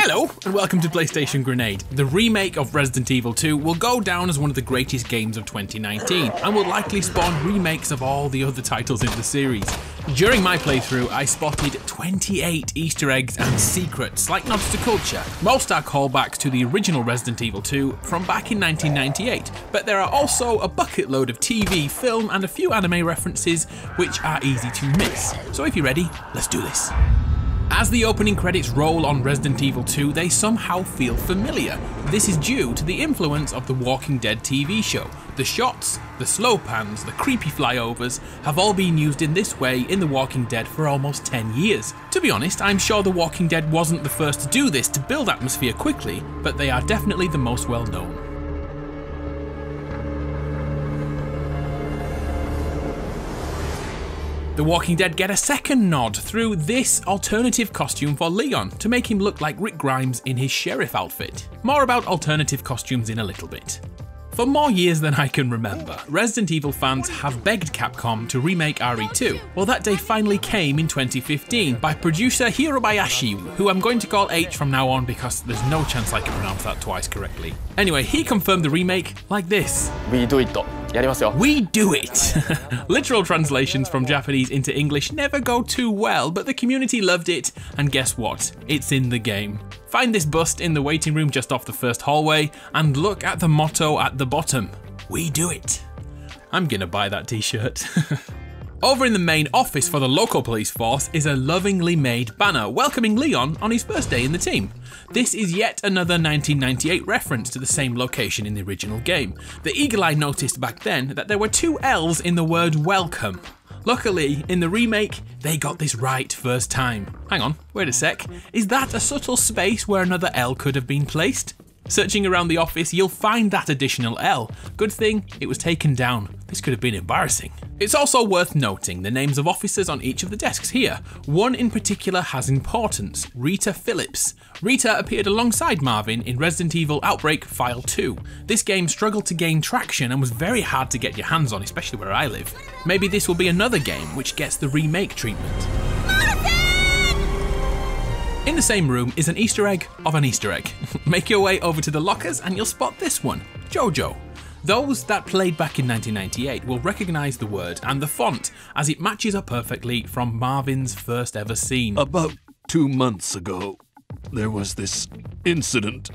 Hello and welcome to PlayStation Grenade. The remake of Resident Evil 2 will go down as one of the greatest games of 2019 and will likely spawn remakes of all the other titles in the series. During my playthrough, I spotted 28 Easter eggs and secrets, like nods to culture. Most are callbacks to the original Resident Evil 2 from back in 1998, but there are also a bucket load of TV, film and a few anime references which are easy to miss. So if you're ready, let's do this. As the opening credits roll on Resident Evil 2, they somehow feel familiar. This is due to the influence of the Walking Dead TV show. The shots, the slow pans, the creepy flyovers have all been used in this way in The Walking Dead for almost 10 years. To be honest, I'm sure The Walking Dead wasn't the first to do this to build atmosphere quickly, but they are definitely the most well known. The Walking Dead get a second nod through this alternative costume for Leon to make him look like Rick Grimes in his sheriff outfit. More about alternative costumes in a little bit. For more years than I can remember, Resident Evil fans have begged Capcom to remake RE2. Well, that day finally came in 2015 by producer Hirobayashi, who I'm going to call H from now on because there's no chance I can pronounce that twice correctly. Anyway, he confirmed the remake like this. We do it. We do it! Literal translations from Japanese into English never go too well, but the community loved it, and guess what? It's in the game. Find this bust in the waiting room just off the first hallway, and look at the motto at the bottom. We do it. I'm gonna buy that t-shirt. Over in the main office for the local police force is a lovingly made banner welcoming Leon on his first day in the team. This is yet another 1998 reference to the same location in the original game. The eagle eye noticed back then that there were two L's in the word welcome. Luckily, in the remake, they got this right first time. Hang on, wait a sec. Is that a subtle space where another L could have been placed? Searching around the office, you'll find that additional L. Good thing it was taken down. This could have been embarrassing. It's also worth noting the names of officers on each of the desks here. One in particular has importance, Rita Phillips. Rita appeared alongside Marvin in Resident Evil Outbreak File 2. This game struggled to gain traction and was very hard to get your hands on, especially where I live. Maybe this will be another game which gets the remake treatment. In the same room is an Easter egg of an Easter egg. Make your way over to the lockers and you'll spot this one, Jojo. Those that played back in 1998 will recognise the word and the font as it matches up perfectly from Marvin's first ever scene. About 2 months ago, there was this incident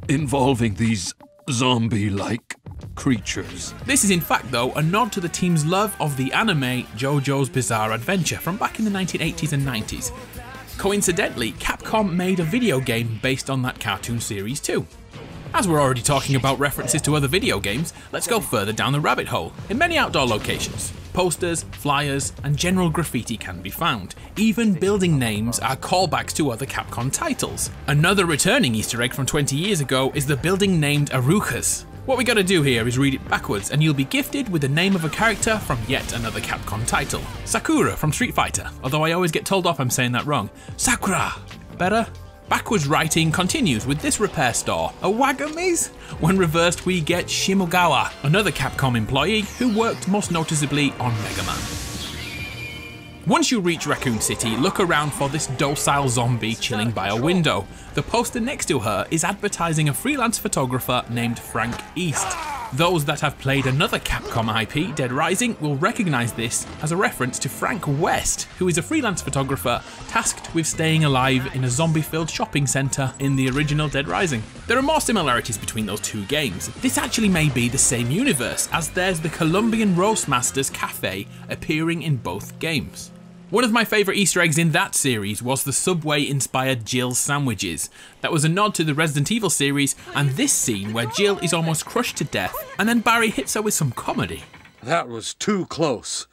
involving these zombie-like creatures. This is in fact though a nod to the team's love of the anime JoJo's Bizarre Adventure from back in the 1980s and 90s. Coincidentally, Capcom made a video game based on that cartoon series too. As we're already talking about references to other video games, let's go further down the rabbit hole. In many outdoor locations, posters, flyers, and general graffiti can be found. Even building names are callbacks to other Capcom titles. Another returning Easter egg from 20 years ago is the building named Arukas. What we gotta do here is read it backwards and you'll be gifted with the name of a character from yet another Capcom title. Sakura from Street Fighter, although I always get told off I'm saying that wrong. Sakura! Better? Backwards writing continues with this repair store, a Wagami's? When reversed we get Shimogawa, another Capcom employee who worked most noticeably on Mega Man. Once you reach Raccoon City, look around for this docile zombie chilling by a window. The poster next to her is advertising a freelance photographer named Frank East. Those that have played another Capcom IP, Dead Rising, will recognise this as a reference to Frank West, who is a freelance photographer tasked with staying alive in a zombie-filled shopping centre in the original Dead Rising. There are more similarities between those two games. This actually may be the same universe, as there's the Colombian Roastmasters Cafe appearing in both games. One of my favourite Easter eggs in that series was the Subway-inspired Jill sandwiches. That was a nod to the Resident Evil series and this scene where Jill is almost crushed to death and then Barry hits her with some comedy. That was too close.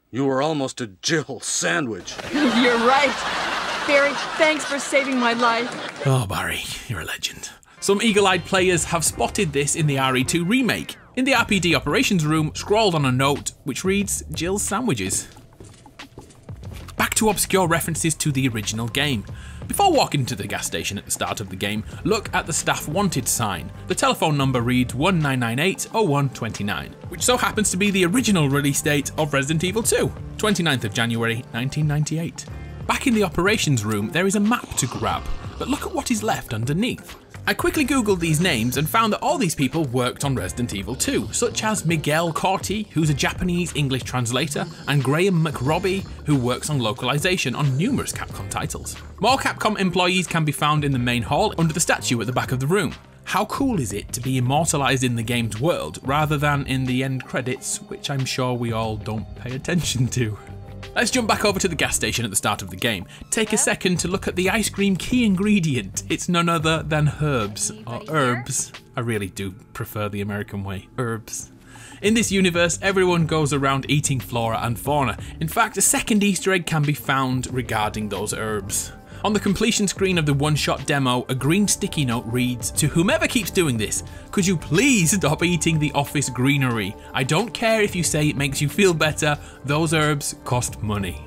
You were almost a Jill sandwich. You're right. Barry, thanks for saving my life. Oh Barry, you're a legend. Some eagle-eyed players have spotted this in the RE2 remake. In the RPD operations room, scrawled on a note which reads Jill's sandwiches. Back to obscure references to the original game. Before walking to the gas station at the start of the game, look at the staff wanted sign. The telephone number reads 1998-0129, which so happens to be the original release date of Resident Evil 2, 29th of January 1998. Back in the operations room, there is a map to grab. but look at what is left underneath. I quickly googled these names and found that all these people worked on Resident Evil 2, such as Miguel Corti, who's a Japanese English translator, and Graham McRobbie, who works on localization on numerous Capcom titles. More Capcom employees can be found in the main hall under the statue at the back of the room. How cool is it to be immortalised in the game's world rather than in the end credits, which I'm sure we all don't pay attention to. Let's jump back over to the gas station at the start of the game. Take a second to look at the ice cream key ingredient. It's none other than herbs, or herbs. I really do prefer the American way, herbs. In this universe, everyone goes around eating flora and fauna. In fact, a second Easter egg can be found regarding those herbs. On the completion screen of the one-shot demo, a green sticky note reads, "To whomever keeps doing this, could you please stop eating the office greenery? I don't care if you say it makes you feel better, those herbs cost money."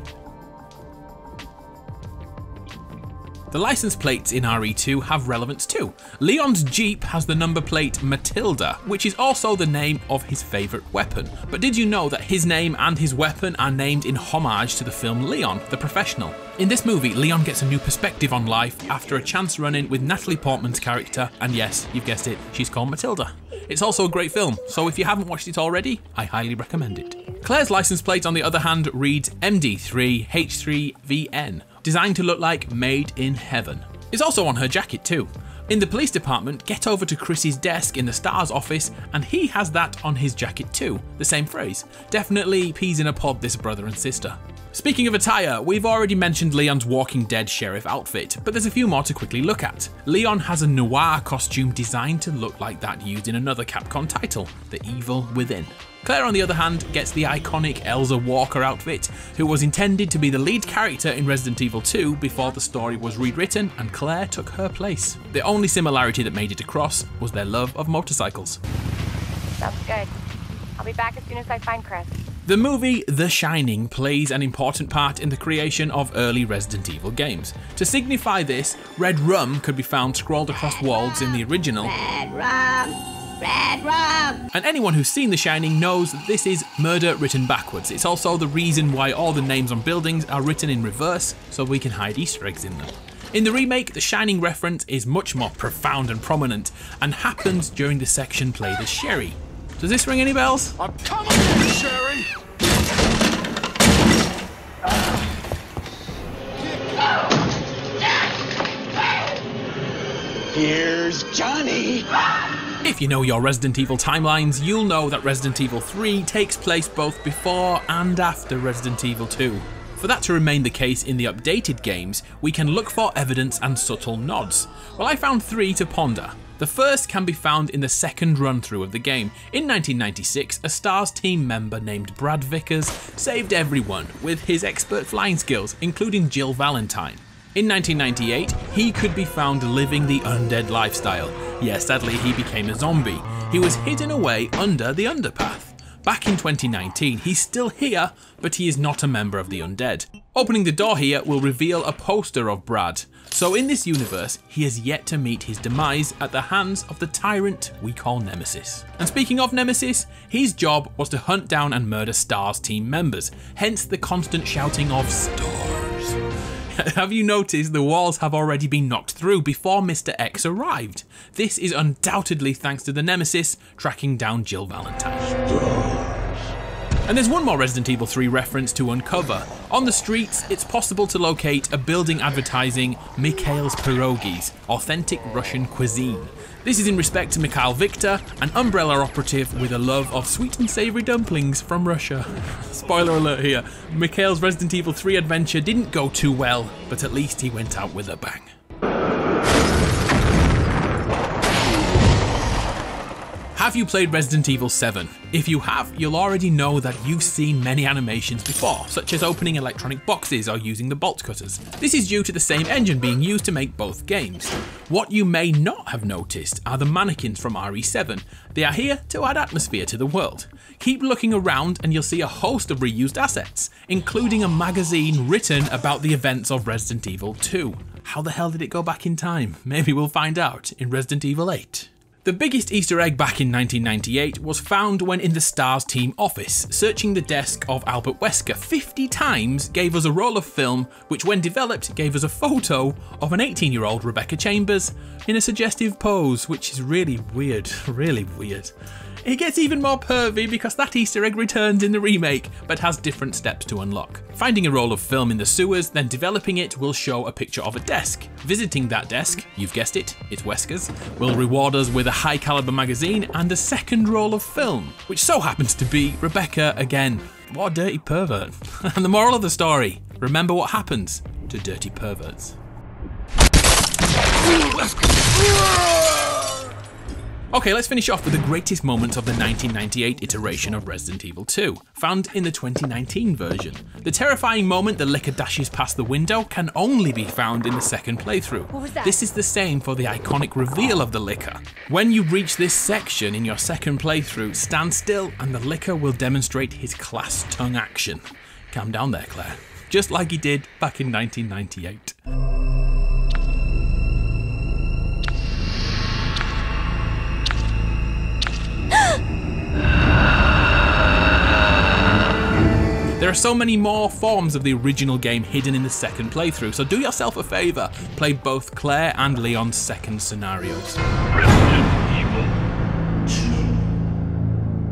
The license plates in RE2 have relevance too. Leon's Jeep has the number plate Matilda, which is also the name of his favourite weapon. But did you know that his name and his weapon are named in homage to the film Leon, the Professional? In this movie, Leon gets a new perspective on life after a chance run-in with Natalie Portman's character, and yes, you've guessed it, she's called Matilda. It's also a great film, so if you haven't watched it already, I highly recommend it. Claire's license plate, on the other hand, reads MD3H3VN. Designed to look like Made in Heaven. It's also on her jacket too. In the police department, get over to Chris's desk in the STARS office and he has that on his jacket too, the same phrase. Definitely peas in a pod, this brother and sister. Speaking of attire, we've already mentioned Leon's Walking Dead sheriff outfit, but there's a few more to quickly look at. Leon has a noir costume designed to look like that used in another Capcom title, The Evil Within. Claire, on the other hand, gets the iconic Elsa Walker outfit, who was intended to be the lead character in Resident Evil 2 before the story was rewritten and Claire took her place. The only similarity that made it across was their love of motorcycles. Sounds good. I'll be back as soon as I find Chris. The movie The Shining plays an important part in the creation of early Resident Evil games. To signify this, red rum could be found scrawled across walls in the original. Red rum! Red rum! And anyone who's seen The Shining knows that this is murder written backwards. It's also the reason why all the names on buildings are written in reverse, so we can hide Easter eggs in them. In the remake, the Shining reference is much more profound and prominent, and happens during the section played as Sherry. Does this ring any bells? I'm coming for you, Sherry! Here's Johnny! If you know your Resident Evil timelines, you'll know that Resident Evil 3 takes place both before and after Resident Evil 2. For that to remain the case in the updated games, we can look for evidence and subtle nods. Well, I found 3 to ponder. The first can be found in the second run-through of the game. In 1996, a STARS team member named Brad Vickers saved everyone with his expert flying skills, including Jill Valentine. In 1998, he could be found living the undead lifestyle. Yes, sadly he became a zombie. He was hidden away under the underpath. Back in 2019, he's still here, but he is not a member of the undead. Opening the door here will reveal a poster of Brad. So in this universe, he has yet to meet his demise at the hands of the tyrant we call Nemesis. And speaking of Nemesis, his job was to hunt down and murder STARS team members, hence the constant shouting of STARS. Have you noticed the walls have already been knocked through before Mr. X arrived? This is undoubtedly thanks to the Nemesis tracking down Jill Valentine. And there's one more Resident Evil 3 reference to uncover. On the streets, it's possible to locate a building advertising Mikhail's Pierogies, authentic Russian cuisine. This is in respect to Mikhail Victor, an Umbrella operative with a love of sweet and savoury dumplings from Russia. Spoiler alert here, Mikhail's Resident Evil 3 adventure didn't go too well, but at least he went out with a bang. Have you played Resident Evil 7? If you have, you'll already know that you've seen many animations before, such as opening electronic boxes or using the bolt cutters. This is due to the same engine being used to make both games. What you may not have noticed are the mannequins from RE7. They are here to add atmosphere to the world. Keep looking around and you'll see a host of reused assets, including a magazine written about the events of Resident Evil 2. How the hell did it go back in time? Maybe we'll find out in Resident Evil 8. The biggest Easter egg back in 1998 was found when in the STARS team office. Searching the desk of Albert Wesker 50 times gave us a roll of film which when developed gave us a photo of an 18-year-old Rebecca Chambers in a suggestive pose, which is really weird, really weird. It gets even more pervy because that Easter egg returns in the remake, but has different steps to unlock. Finding a roll of film in the sewers, then developing it will show a picture of a desk. Visiting that desk, you've guessed it, it's Wesker's, will reward us with a high caliber magazine and a second roll of film, which so happens to be Rebecca again. What a dirty pervert. And the moral of the story, remember what happens to dirty perverts. Okay, let's finish off with the greatest moments of the 1998 iteration of Resident Evil 2, found in the 2019 version. The terrifying moment the Licker dashes past the window can only be found in the second playthrough. What was that? This is the same for the iconic reveal of the Licker. When you reach this section in your second playthrough, stand still and the Licker will demonstrate his class tongue action. Calm down there, Claire. Just like he did back in 1998. There are so many more forms of the original game hidden in the second playthrough, so do yourself a favour, play both Claire and Leon's second scenarios.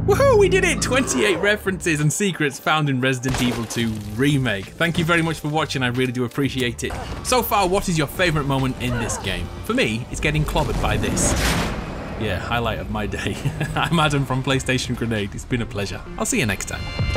Woohoo, we did it! 28 references and secrets found in Resident Evil 2 Remake. Thank you very much for watching, I really do appreciate it. So far, what is your favourite moment in this game? For me, it's getting clobbered by this. Yeah, highlight of my day. I'm Adam from PlayStation Grenade, it's been a pleasure. I'll see you next time.